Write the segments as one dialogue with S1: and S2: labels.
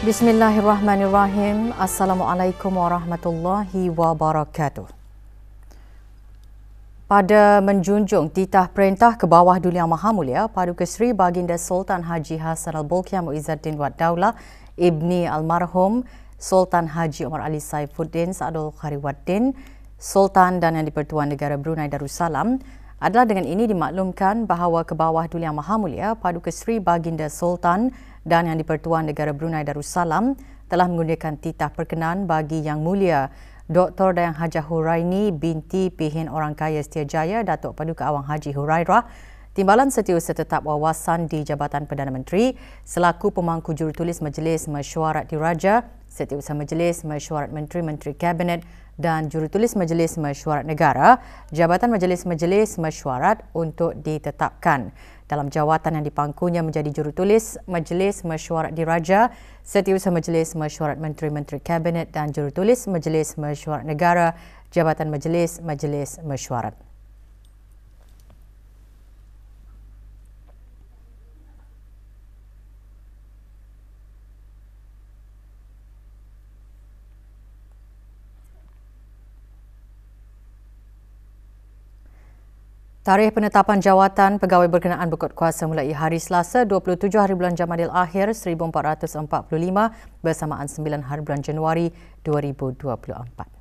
S1: Bismillahirrahmanirrahim. Assalamualaikum warahmatullahi wabarakatuh. Pada menjunjung titah perintah ke bawah Duli Yang Maha Mulia Paduka Seri Baginda Sultan Haji Hassan Al-Bolkiah Muizzuddin Wad Daulah Ibni Almarhum Sultan Haji Omar Ali Saifuddin Saadul Khariwaddin Sultan dan Yang di-Pertuan Negara Brunei Darussalam adalah dengan ini dimaklumkan bahawa ke bawah Duli Yang Maha Mulia Paduka Seri Baginda Sultan dan Yang di-Pertuan Negara Brunei Darussalam telah menggunakan titah perkenan bagi Yang Mulia Dr. Dayang Hajah Huraini binti Pihin Orang Kaya Setiajaya Datuk Paduka Awang Haji Hurairah Timbalan Setiausaha Tetap Wawasan di Jabatan Perdana Menteri selaku pemangku jurutulis Majlis Mesyuarat Diraja, Setiausaha Majlis Mesyuarat Menteri-Menteri Kabinet dan jurutulis Majlis Mesyuarat Negara, Jabatan Majlis-Majlis Mesyuarat untuk ditetapkan. Dalam jawatan yang dipangkunya menjadi jurutulis Majlis Mesyuarat Diraja, Setiausaha Majlis Mesyuarat Menteri-Menteri Kabinet dan jurutulis Majlis Mesyuarat Negara, Jabatan Majlis-Majlis Mesyuarat. Tarikh penetapan jawatan pegawai berkenaan berkut kuasa mulai hari Selasa 27 hari bulan Jamadil Akhir 1445 bersamaan 9 hari bulan Januari 2024.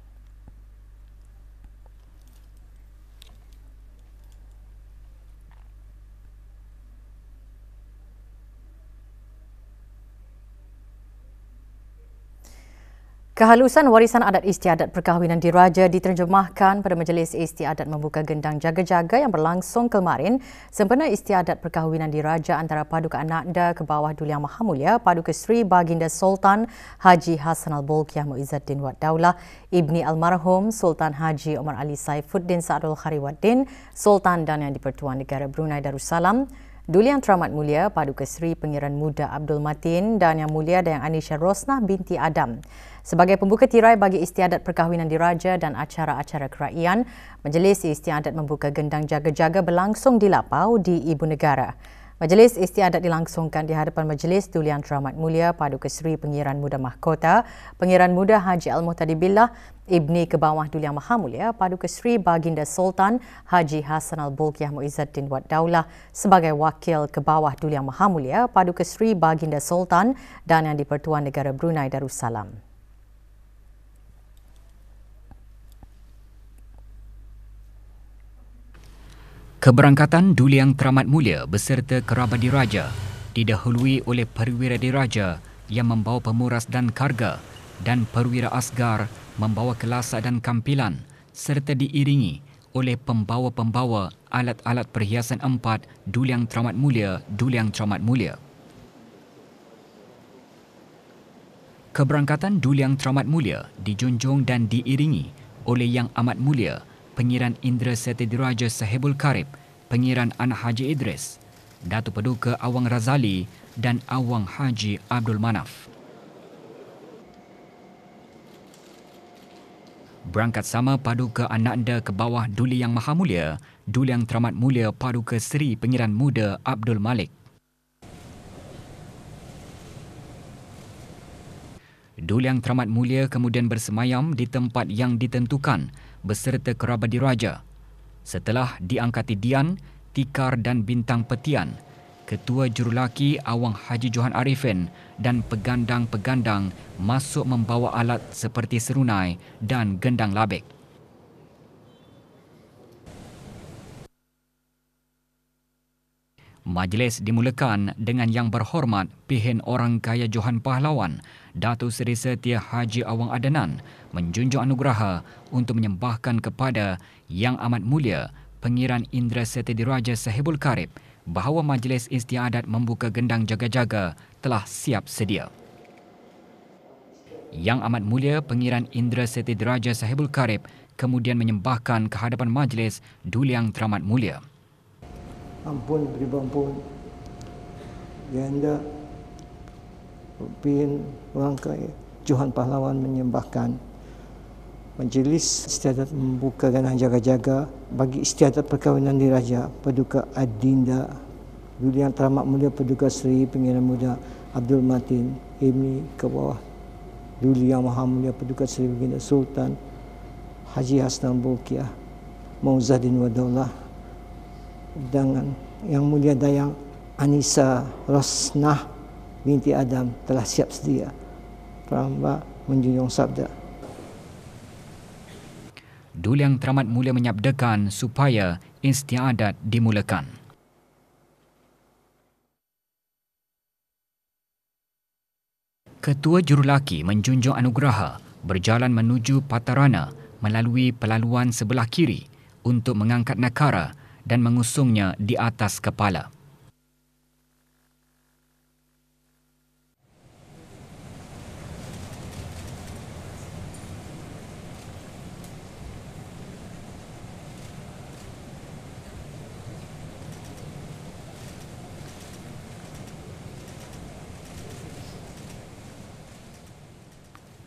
S1: Kehalusan warisan adat istiadat perkahwinan diraja diterjemahkan pada Majlis Istiadat Membuka Gendang Jaga-Jaga yang berlangsung kemarin sempena istiadat perkahwinan diraja antara Paduka Ananda ke bawah Duli Yang Maha Mulia Paduka Seri Baginda Sultan Haji Hassan Al-Bolkiah Muizzuddin Wad Daulah Ibni Almarhum Sultan Haji Omar Ali Saifuddin Saadul Khariwaddin Sultan dan Yang di-Pertuan Negara Brunei Darussalam, Duli Yang Teramat Mulia Paduka Seri Pengiran Muda Abdul Matin dan Yang Mulia Dayang Anisha Rosnah binti Adam. Sebagai pembuka tirai bagi istiadat perkahwinan diraja dan acara-acara kerajaan, Majlis Istiadat Membuka Gendang Jaga-Jaga berlangsung di Lapau di Ibu Negara. Majlis Istiadat dilangsungkan di hadapan Majlis Duli Yang Teramat Mulia Paduka Seri Pengiran Muda Mahkota, Pengiran Muda Haji Al-Muhtadi Billah, Ibni ke bawah Duli Yang Maha Mulia Paduka Seri Baginda Sultan Haji Hassan Al-Bolkiah Muizzuddin Wad Daulah sebagai wakil ke bawah Duli Yang Maha Mulia Paduka Seri Baginda Sultan dan Yang di-Pertuan Negara Brunei Darussalam.
S2: Keberangkatan Duli Yang Teramat Mulia beserta kerabat diraja didahului oleh perwira diraja yang membawa pemuras dan karga dan perwira asgar membawa kelasak dan kampilan serta diiringi oleh pembawa-pembawa alat-alat perhiasan empat Duli Yang Teramat Mulia, Duli Yang Teramat Mulia. Keberangkatan Duli Yang Teramat Mulia dijunjung dan diiringi oleh Yang Amat Mulia Pengiran Indra Seti Diraja Sahibul Karib, Pengiran Anak Haji Idris, Datuk Paduka Awang Razali dan Awang Haji Abdul Manaf. Berangkat sama Paduka Ananda ke bawah Duli Yang Maha Mulia, Duli Yang Teramat Mulia Paduka Seri Pengiran Muda Abdul Malik. Duli Yang Teramat Mulia kemudian bersemayam di tempat yang ditentukan beserta kerabat diraja. Setelah diangkati Dian, Tikar dan Bintang Petian, Ketua Jurulaki Awang Haji Johan Arifin dan pegandang-pegandang masuk membawa alat seperti serunai dan gendang labik. Majlis dimulakan dengan Yang Berhormat Pihin Orang Kaya Johan Pahlawan Datuk Seri Setia Haji Awang Adanan menjunjung anugerah untuk menyembahkan kepada Yang Amat Mulia Pengiran Indra Seti Diraja Sahibul Karib bahawa Majlis Istiadat Membuka Gendang Jaga-Jaga telah siap sedia. Yang Amat Mulia Pengiran Indra Seti Diraja Sahibul Karib kemudian menyembahkan ke hadapan Majlis Duli Yang Teramat Mulia.
S3: Ampun beri ampun Ganda Pihin Orang Kaya Johan Pahlawan menyembahkan Majlis Istiadat Membuka Gendang Jaga-Jaga bagi istiadat perkahwinan diraja Paduka Adinda Duli Yang Teramat Mulia Paduka Seri Pengiran Muda Abdul Matin Ibni ke bawah Duli Yang Maha Mulia Paduka Seri Baginda Sultan Haji Hassan Bolkiah Mauzuddin Wadaulah, dengan Yang Mulia Dayang Anissa Rosnah binti Adam telah siap sedia. Pramba menjunjung sabda.
S2: Duli Yang Teramat Mulia menyabdakan supaya istiadat dimulakan. Ketua Jurulaki menjunjung anugerah berjalan menuju Patarana melalui pelaluan sebelah kiri untuk mengangkat nakara dan mengusungnya di atas kepala.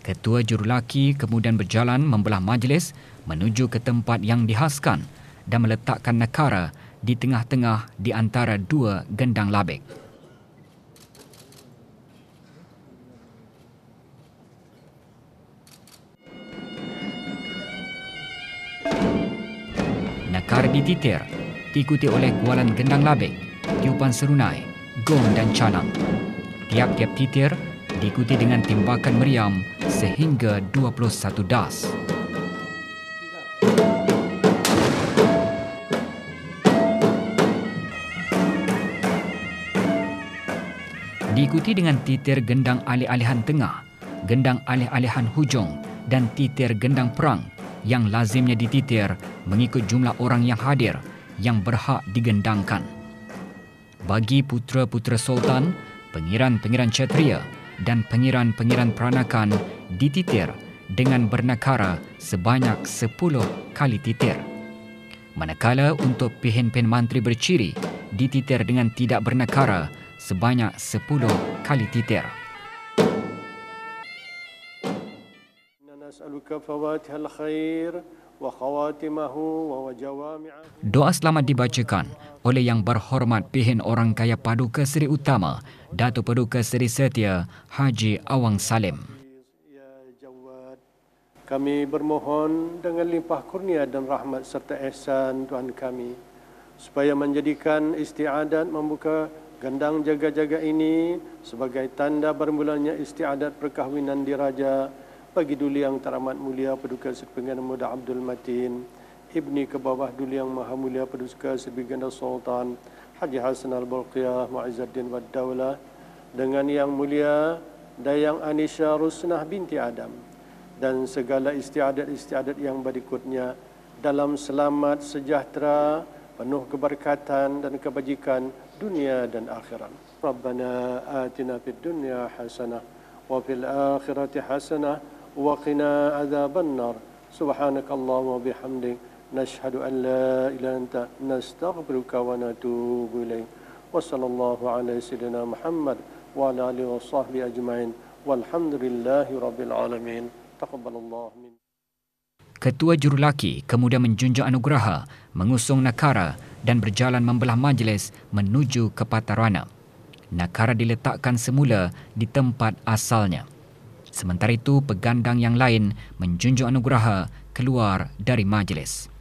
S2: Ketua Jurulaki kemudian berjalan membelah majlis menuju ke tempat yang dihaskan dan meletakkan nakara di tengah-tengah di antara dua gendang labik. Nakara dititir, diikuti oleh gualan gendang labik, tiupan serunai, gong dan calang. Tiap-tiap titir diikuti dengan timbakan meriam sehingga 21 das. Diikuti dengan titir gendang alih-alihan tengah, gendang alih-alihan hujung dan titir gendang perang yang lazimnya dititir mengikut jumlah orang yang hadir yang berhak digendangkan. Bagi putera-putera Sultan, pengiran-pengiran Kshatriya dan pengiran-pengiran peranakan dititir dengan bernakara sebanyak 10 kali titir. Manakala untuk pihin-pihin mantri berciri dititir dengan tidak bernakara sebanyak 10 kali titir. Doa selamat dibacakan oleh Yang Berhormat Pihin Orang Kaya Paduka Seri Utama Datuk Paduka Seri Setia Haji Awang Salim.
S4: Kami bermohon dengan limpah kurnia dan rahmat serta ihsan Tuhan kami supaya menjadikan istiadat membuka gendang jaga-jaga ini sebagai tanda bermulanya istiadat perkahwinan diraja bagi Duli Yang Teramat Mulia Paduka Seri Baginda Muda Abdul Matin Ibni ke bawah Duli Yang Maha Mulia Paduka Seri Baginda Sultan Haji Hassan Bolkiah Mauzuddin Wadaulah dengan Yang Mulia Dayang Anissa Rosnah binti Adam dan segala istiadat-istiadat yang berikutnya dalam selamat, sejahtera, penuh keberkatan dan kebajikan dunia dan akhirat. Rabbana atina fid dunya hasanah wa fil akhirati hasanah wa qina adzaban nar. Subhanakallahumma wa bihamdik nashhadu an la ilaha illa anta nastaghfiruka wa natubu ilaik. Wa sallallahu ala sayyidina Muhammad wa ala alihi wa sahbihi ajma'in. Walhamdulillahi rabbil alamin.
S2: Ketua Jurulaki kemudian menjunjung anugerah, mengusung nakara dan berjalan membelah majlis menuju ke Patarana. Nakara diletakkan semula di tempat asalnya. Sementara itu, pegandang yang lain menjunjung anugerah keluar dari majlis.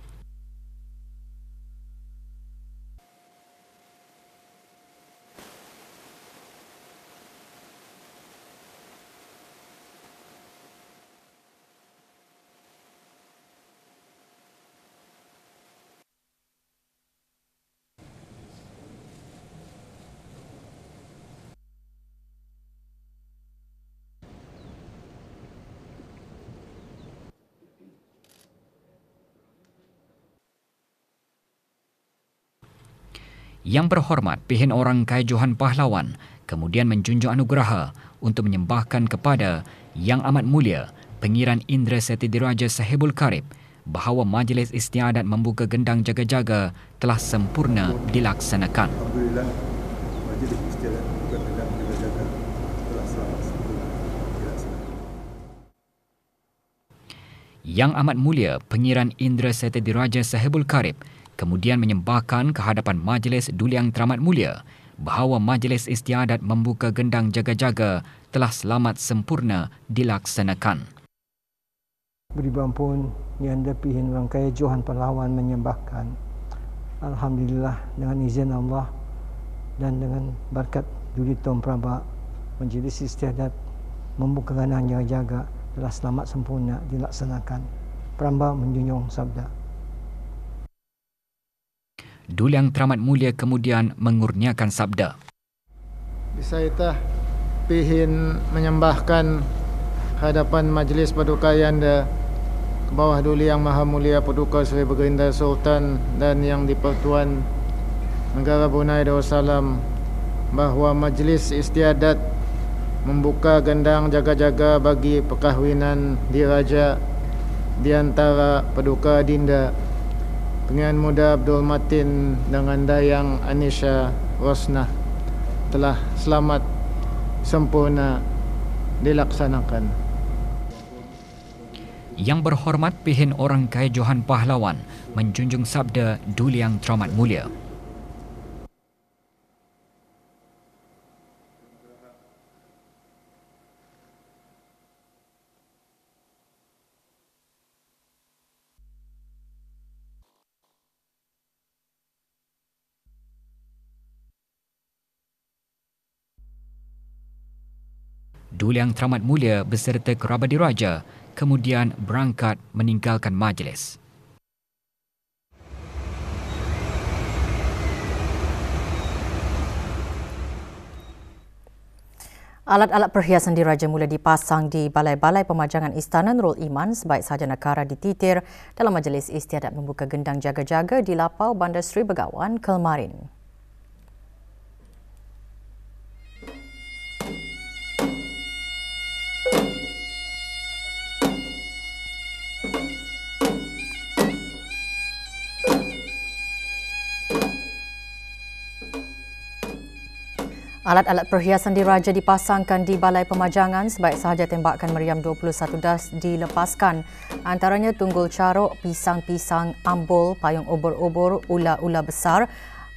S2: Yang Berhormat Pihin Orang Kaya Johan Pahlawan kemudian menjunjung anugerah untuk menyembahkan kepada Yang Amat Mulia Pengiran Indra Seti Diraja Sahibul Karib bahawa majlis istiadat membuka gendang jaga-jaga telah sempurna dilaksanakan.
S5: Alhamdulillah, majlis istiadat membuka gendang jaga-jaga telah sempurna dilaksanakan.
S2: Yang Amat Mulia Pengiran Indra Seti Diraja Sahibul Karib kemudian menyembahkan ke hadapan majlis Duli Yang Teramat Mulia bahawa Majlis Istiadat Membuka Gendang Jaga-Jaga telah selamat sempurna dilaksanakan.
S3: Beriban pun yang dapihin rangkaian Johan Pahlawan menyembahkan. Alhamdulillah dengan izin Allah dan dengan berkat Duli Tom Prabak, Majlis Istiadat Membuka Gendang Jaga-Jaga telah selamat sempurna dilaksanakan. Pramba menjunjung sabda.
S2: Duli Yang Teramat Mulia kemudian mengurniakan sabda.
S6: Saya pihin menyembahkan hadapan Majlis Paduka Yanda ke bawah Duli Yang Maha Mulia Paduka Seri Baginda Sultan dan Yang di-Pertuan Negara Brunei Darussalam bahawa Majlis Istiadat membuka gendang jaga-jaga bagi perkahwinan diraja di antara Paduka Adinda Pengiran Muda Abdul Matin dengan Dayang Anisha Rosnah telah selamat sempurna dilaksanakan.
S2: Yang berhormat Pihin Orang Kaya Johan Pahlawan menjunjung sabda Duli Yang Teramat Mulia. Duli Yang Teramat Mulia beserta kerabat diraja kemudian berangkat meninggalkan majlis.
S1: Alat-alat perhiasan diraja mula dipasang di balai-balai pemajangan Istana Nurul Iman sebaik sahaja negara dititir dalam Majlis Istiadat Membuka Gendang Jaga-Jaga di Lapau Bandar Seri Begawan, Kelmarin. Alat-alat perhiasan diraja dipasangkan di balai pemajangan sebaik sahaja tembakan meriam 21 das dilepaskan. Antaranya tunggul caruk, pisang-pisang, ambul, payung obor-obor, ula-ula besar,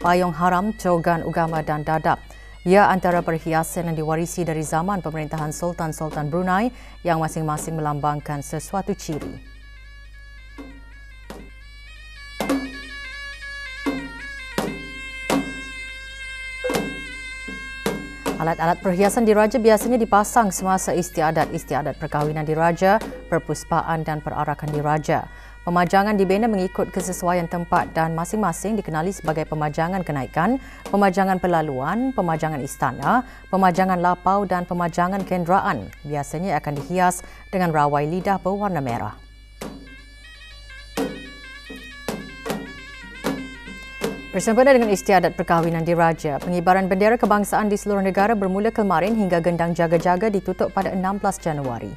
S1: payung haram, cogan ugama dan dadap. Ia antara perhiasan yang diwarisi dari zaman pemerintahan Sultan-Sultan Brunei yang masing-masing melambangkan sesuatu ciri. Alat-alat perhiasan diraja biasanya dipasang semasa istiadat perkahwinan diraja, perpuspaan dan perarakan diraja. Pemajangan dibina mengikut kesesuaian tempat dan masing-masing dikenali sebagai pemajangan kenaikan, pemajangan pelaluan, pemajangan istana, pemajangan lapau dan pemajangan kenderaan. Biasanya akan dihias dengan rawai lidah berwarna merah. Bersempena dengan istiadat perkahwinan diraja, pengibaran bendera kebangsaan di seluruh negara bermula kemarin hingga gendang jaga-jaga ditutup pada 16 Januari.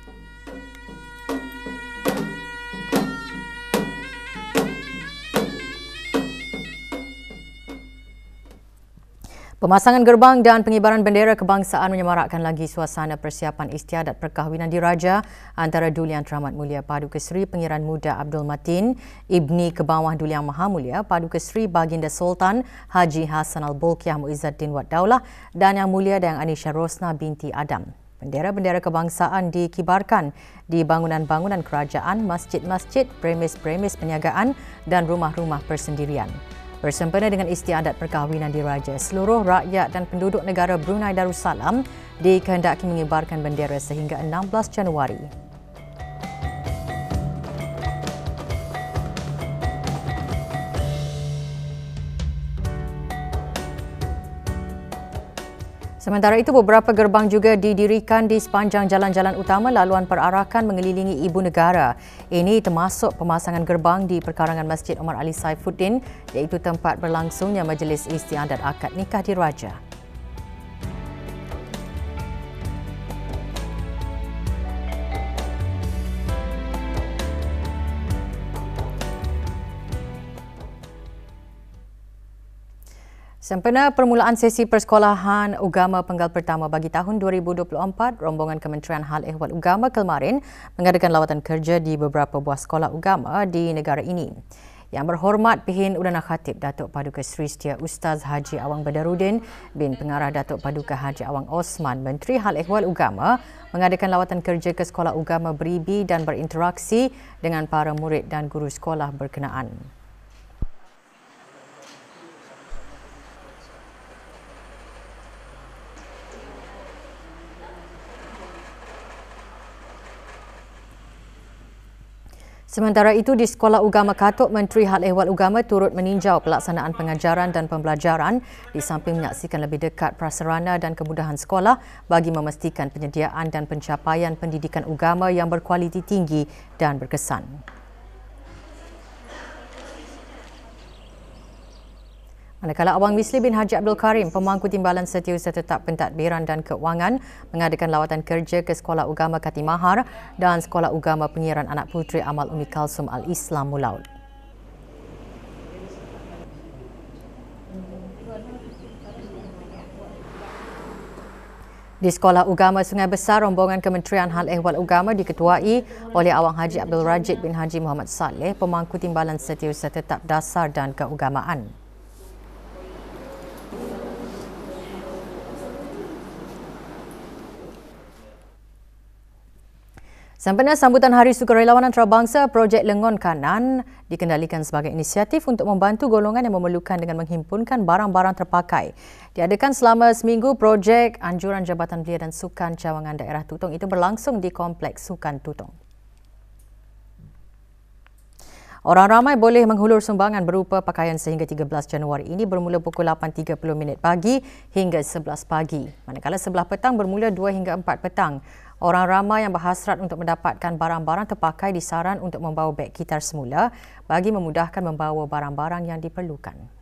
S1: Pemasangan gerbang dan pengibaran bendera kebangsaan menyemarakkan lagi suasana persiapan istiadat perkahwinan diraja antara Duli Yang Teramat Mulia Paduka Seri Pengiran Muda Abdul Matin, Ibni Kebawah Duli Yang Maha Mulia Paduka Seri Baginda Sultan Haji Hassan Al-Bolkiah Muizzaddin Wad Daulah dan Yang Mulia Dayang Anisha Rosnah binti Adam. Bendera-bendera kebangsaan dikibarkan di bangunan-bangunan kerajaan, masjid-masjid, premis-premis perniagaan dan rumah-rumah persendirian. Bersempena dengan istiadat perkahwinan diraja, seluruh rakyat dan penduduk negara Brunei Darussalam dikehendaki mengibarkan bendera sehingga 16 Januari. Sementara itu, beberapa gerbang juga didirikan di sepanjang jalan-jalan utama laluan perarakan mengelilingi ibu negara. Ini termasuk pemasangan gerbang di perkarangan Masjid Omar Ali Saifuddin, iaitu tempat berlangsungnya Majlis Istiadat Akad Nikah Diraja. Sempena permulaan sesi persekolahan Ugama Penggal Pertama bagi tahun 2024, rombongan Kementerian Hal Ehwal Ugama Kelmarin mengadakan lawatan kerja di beberapa buah sekolah ugama di negara ini. Yang Berhormat Pihin Udana Khatib Datuk Paduka Seri Setia Ustaz Haji Awang Badarudin bin Pengarah Datuk Paduka Haji Awang Osman, Menteri Hal Ehwal Ugama mengadakan lawatan kerja ke sekolah ugama Beribi dan berinteraksi dengan para murid dan guru sekolah berkenaan. Sementara itu, di Sekolah Ugama Katuk, Menteri Hal Ehwal Ugama turut meninjau pelaksanaan pengajaran dan pembelajaran di samping menyaksikan lebih dekat prasarana dan kemudahan sekolah bagi memastikan penyediaan dan pencapaian pendidikan ugama yang berkualiti tinggi dan berkesan. Manakala Awang Misli bin Haji Abdul Karim, Pemangku Timbalan Setiausaha Tetap Pentadbiran dan Keuangan, mengadakan lawatan kerja ke Sekolah Ugama Katimahar dan Sekolah Ugama Penyiaran Anak Puteri Amal Umi Kalsum Al-Islam Mulaud. Di Sekolah Ugama Sungai Besar, rombongan Kementerian Hal Ehwal Ugama diketuai oleh Awang Haji Abdul Rajid bin Haji Muhammad Saleh, Pemangku Timbalan Setiausaha Tetap Dasar dan Keugamaan. Sempena sambutan Hari Sukarelawan Antarabangsa, projek Lengon Kanan dikendalikan sebagai inisiatif untuk membantu golongan yang memerlukan dengan menghimpunkan barang-barang terpakai. Diadakan selama seminggu, projek Anjuran Jabatan Belia dan Sukan Cawangan Daerah Tutong itu berlangsung di Kompleks Sukan Tutong. Orang ramai boleh menghulur sumbangan berupa pakaian sehingga 13 Januari ini bermula pukul 8.30 pagi hingga 11 pagi. Manakala sebelah petang bermula 2 hingga 4 petang. Orang ramai yang berhasrat untuk mendapatkan barang-barang terpakai disaran untuk membawa beg kitar semula bagi memudahkan membawa barang-barang yang diperlukan.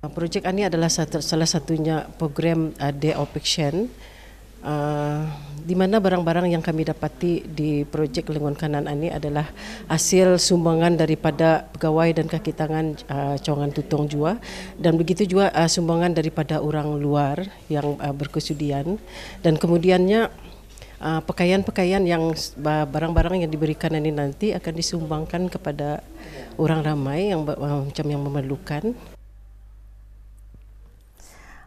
S7: Projek ini adalah salah satunya program Day of Action, di mana barang-barang yang kami dapati di projek Lengon Kanan ini adalah hasil sumbangan daripada pegawai dan kaki tangan Cawangan Tutong juga, dan begitu juga sumbangan daripada orang luar yang berkesudian, dan kemudiannya pakaian-pakaian yang barang-barang yang diberikan ini nanti akan disumbangkan kepada orang ramai yang macam yang memerlukan.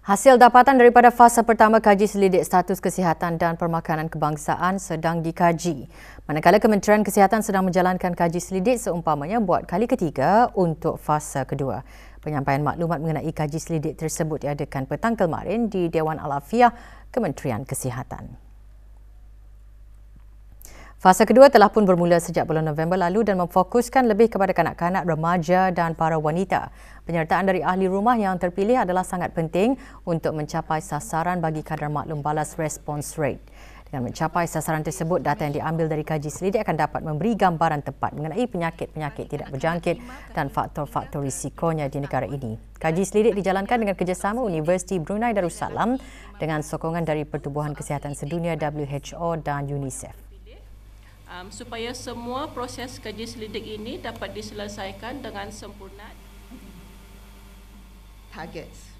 S1: Hasil dapatan daripada fasa pertama kaji selidik status kesihatan dan permakanan kebangsaan sedang dikaji. Manakala Kementerian Kesihatan sedang menjalankan kaji selidik seumpamanya buat kali ketiga untuk fasa kedua. Penyampaian maklumat mengenai kaji selidik tersebut diadakan petang kemarin di Dewan Al-Afiah Kementerian Kesihatan. Fasa kedua telah pun bermula sejak bulan November lalu dan memfokuskan lebih kepada kanak-kanak, remaja dan para wanita. Penyertaan dari ahli rumah yang terpilih adalah sangat penting untuk mencapai sasaran bagi kadar maklum balas response rate. Dengan mencapai sasaran tersebut, data yang diambil dari kaji selidik akan dapat memberi gambaran tepat mengenai penyakit-penyakit tidak berjangkit dan faktor-faktor risikonya di negara ini. Kaji selidik dijalankan dengan kerjasama Universiti Brunei Darussalam dengan sokongan dari Pertubuhan Kesihatan Sedunia WHO dan UNICEF.
S8: Supaya semua proses kaji selidik ini dapat diselesaikan dengan sempurna.
S9: Targets